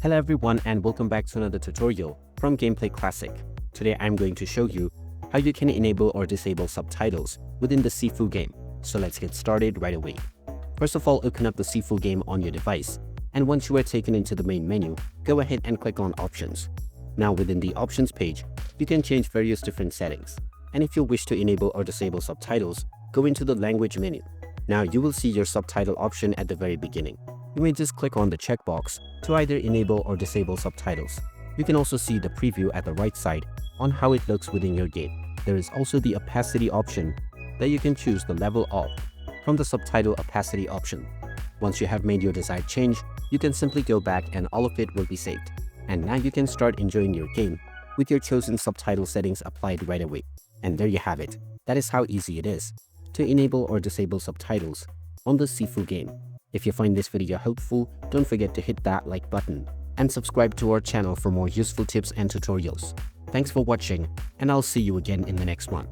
Hello everyone and welcome back to another tutorial from Gameplay Classic. Today I'm going to show you how you can enable or disable subtitles within the Sifu game. So let's get started right away. First of all, open up the Sifu game on your device, and once you are taken into the main menu, go ahead and click on Options. Now within the Options page, you can change various different settings. And if you wish to enable or disable subtitles, go into the Language menu. Now you will see your subtitle option at the very beginning. You may just click on the checkbox to either enable or disable subtitles. You can also see the preview at the right side on how it looks within your game. There is also the opacity option that you can choose the level of from the subtitle opacity option. Once you have made your desired change, you can simply go back and all of it will be saved. And now you can start enjoying your game with your chosen subtitle settings applied right away. And there you have it. That is how easy it is to enable or disable subtitles on the Sifu game. If you find this video helpful, don't forget to hit that like button and subscribe to our channel for more useful tips and tutorials. Thanks for watching, and I'll see you again in the next one.